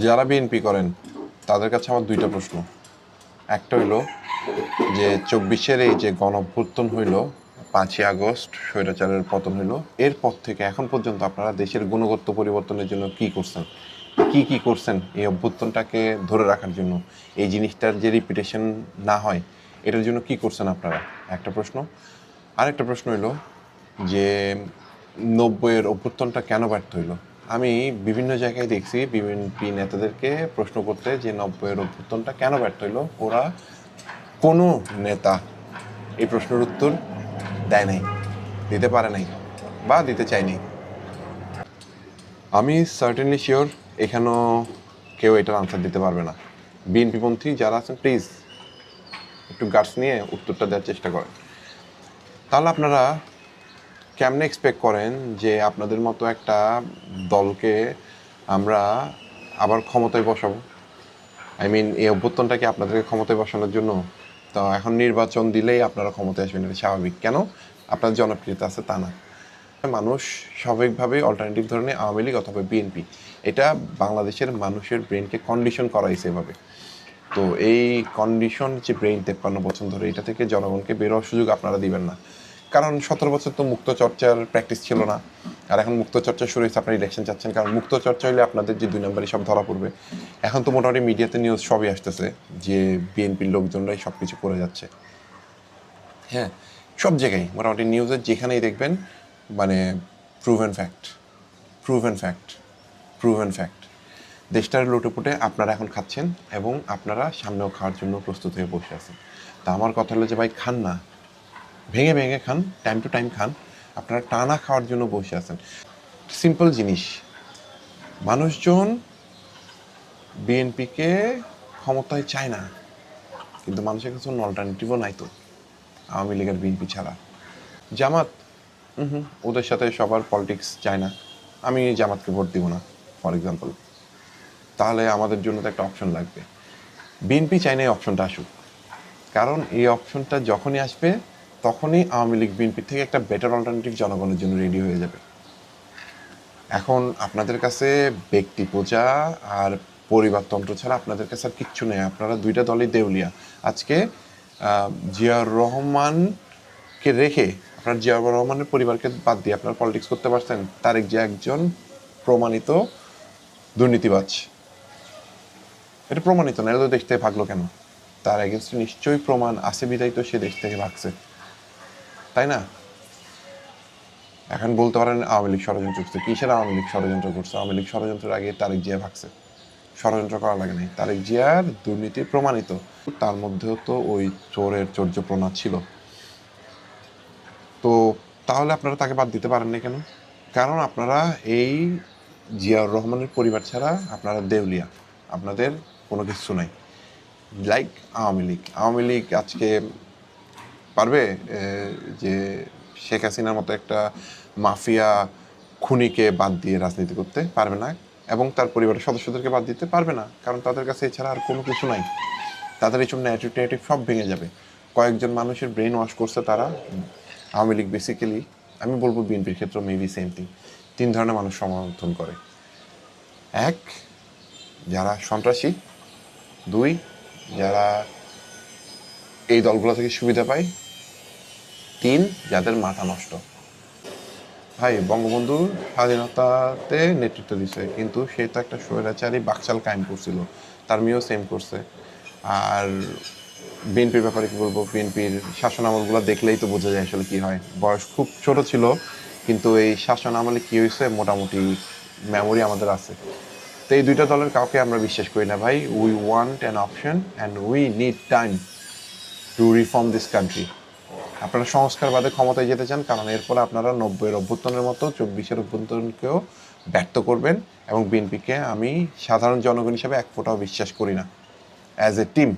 যারা বিএনপি করেন তাদের কাছে আমার দুইটা প্রশ্ন। একটা হইলো যে ২৪-এর এই যে গণঅভ্যুত্থান হইল, ৫ই আগস্ট স্বৈরাচারের পতন হইল, এরপর থেকে এখন পর্যন্ত আপনারা দেশের গুণগত পরিবর্তনের জন্য কি করছেন, কি করছেন এই অভ্যুত্থানটাকে ধরে রাখার জন্য, এই জিনিসটার যে রিপিটেশন না হয় এটার জন্য কি করছেন আপনারা? একটা প্রশ্ন। আরেকটা প্রশ্ন হইলো যে ৯০-এর অভ্যুত্থানটা কেন ব্যর্থ হইল? আমি বিভিন্ন জায়গায় দেখছি বিএনপি নেতাদেরকে প্রশ্ন করতে যে ৯০-এর অভ্যুত্থানটা কেন ব্যর্থ হইল, ওরা কোনো নেতা এই প্রশ্নের উত্তর দেয় নাই, দিতে পারে নাই বা দিতে চায়নি। আমি সার্টেনলি শিওর এখানেও কেউ এটার আনসার দিতে পারবে না। বিএনপিপন্থী যারা আছেন প্লিজ একটু গার্ডস নিয়ে উত্তরটা দেওয়ার চেষ্টা করেন। তাহলে আপনারা কেমনে এক্সপেক্ট করেন যে আপনাদের মতো একটা দলকে আমরা আবার ক্ষমতায় বসাবো? এই অভ্যুত্থানটাকে আপনাদেরকে ক্ষমতায় বসানোর জন্য? তো এখন নির্বাচন দিলেই আপনারা ক্ষমতায় আসবেন, এটা স্বাভাবিক। কেন? আপনার জনপ্রিয়তা আছে তা না। মানুষ স্বাভাবিকভাবেই অল্টারনেটিভ ধরনের আওয়ামী লীগ অথবা বিএনপি, এটা বাংলাদেশের মানুষের ব্রেনকে কন্ডিশন করা হয়েছে এভাবে। তো এই কন্ডিশন যে ব্রেইন ৫৩ বছর ধরে, এটা থেকে জনগণকে বেরোয়ার সুযোগ আপনারা দিবেন না। কারণ ১৭ বছর তো মুক্ত চর্চার প্র্যাকটিস ছিল না, আর এখন মুক্ত চর্চা শুরু হয়েছে, আপনারা ইলেকশন চাচ্ছেন। কারণ মুক্ত চর্চা হলে আপনাদের যে ২ নম্বরই সব ধরা পড়বে। এখন তো মোটামুটি মিডিয়াতে নিউজ সবই আসতেছে যে বিএনপির লোকজনরাই সব কিছু করে যাচ্ছে। হ্যাঁ, সব জায়গায় মোটামুটি নিউজের যেখানেই দেখবেন মানে proven fact, proven fact, proven fact. দেশটার লুটেপুটে আপনারা এখন খাচ্ছেন এবং আপনারা সামনেও খাওয়ার জন্য প্রস্তুত হয়ে বসে আছেন। তা আমার কথা হলো যে ভাই, খান না, ভেঙে ভেঙে খান, টাইম টু টাইম খান। আপনারা টানা খাওয়ার জন্য বসে আছেন। সিম্পল জিনিস, মানুষজন বিএনপিকে ক্ষমতায় চায় না, কিন্তু মানুষের কাছে কোনো অল্টারনেটিভও নাই তো আওয়ামী লীগের বিএনপি ছাড়া। জামাত, ওদের সাথে সবার পলিটিক্স চায় না, আমি জামাতকে ভোট দিব না ফর এক্সাম্পল। তাহলে আমাদের জন্য তো একটা অপশন লাগবে। বিএনপি চায় না এই অপশনটা আসুক, কারণ এই অপশনটা যখনই আসবে তখনই আওয়ামী লীগ বিএনপির থেকে একটা বেটার অল্টারনেটিভ জনগণের জন্য রেডি হয়ে যাবে। এখন আপনাদের কাছে ব্যক্তি পূজা আর পরিবারতন্ত্র ছাড়া আপনাদের কাছে আর কিচ্ছু নেই। আপনারা দুইটা দলই দেউলিয়া। আজকে জিয়াউর রহমানকে রেখে আপনার জিয়াউর রহমানের পরিবারকে বাদ দিয়ে আপনারা পলিটিক্স করতে পারছেন? তারেক জিয়া একজন প্রমাণিত দুর্নীতিবাজ, এটা প্রমাণিত না, এটা তো দেশ থেকে ভাগলো কেন? তার এগেনস্টে নিশ্চয়ই প্রমাণ আছে বিধায় তো সে দেশ থেকে ভাগছে, তাই না? এখন বলতে পারেন আওয়ামী লীগ ষড়যন্ত্র করছে। কিসের আওয়ামী লীগ ষড়যন্ত্র করছে? আওয়ামী লীগ ষড়যন্ত্রের আগে তারেক জিয়া ভাগছে, ষড়যন্ত্র করা লাগে নাই। তারেক জিয়ার দুর্নীতি প্রমাণিত, তার মধ্যেও তো ওই চোরের চৌর্যপ্রণা ছিল। তো তাহলে আপনারা তাকে বাদ দিতে পারেন না কেন? কারণ আপনারা এই জিয়াউর রহমানের পরিবার ছাড়া আপনারা দেউলিয়া, আপনাদের কোনো কিছু নাই। লাইক আওয়ামী লীগ আজকে পারবে যে শেখ হাসিনার মতো একটা মাফিয়া খুনিকে বাদ দিয়ে রাজনীতি করতে? পারবে না। এবং তার পরিবারের সদস্যদেরকে বাদ দিতে পারবে না, কারণ তাদের কাছে এছাড়া আর কোনো কিছু নাই। তাদের এইসব ন্যারেটিভ সব ভেঙে যাবে। কয়েকজন মানুষের ব্রেন ওয়াশ করছে তারা। আওয়ামী লীগ বেসিক্যালি, আমি বলবো বিএনপির ক্ষেত্রে মেবি সেম থিং। ৩ ধরনের মানুষ সমর্থন করে। ১, যারা সন্ত্রাসী। ২, যারা এই দলগুলো থেকে সুবিধা পায়। ৩, যাদের মাথা নষ্ট। ভাই, বঙ্গবন্ধু স্বাধীনতাতে নেতৃত্ব দিছে, কিন্তু সে তো একটা স্বৈরাচারী বাকশাল কায়েম করছিল, তার মেয়েও সেম করছে। আর বিএনপির ব্যাপারে কি বলবো, বিএনপির শাসন আমলগুলো দেখলেই তো বোঝা যায় আসলে কি হয়। বয়স খুব ছোট ছিল, কিন্তু এই শাসন আমলে কি হয়েছে মোটামুটি মেমোরি আমাদের আছে। তো এই দুইটা দলের কাউকে আমরা বিশ্বাস করি না ভাই। We want an option and we need time to reform this country. আপনারা সংস্কারবাদে ক্ষমতায় যেতে চান, কারণ এরপরে আপনারা ৯০-এর অভ্যুত্থানের মতো ২৪-এর অভ্যুত্থানকেও ব্যর্থ করবেন। এবং বিএনপিকে আমি সাধারণ জনগণ হিসেবে এক ফোঁটাও বিশ্বাস করি না অ্যাজ এ টিম।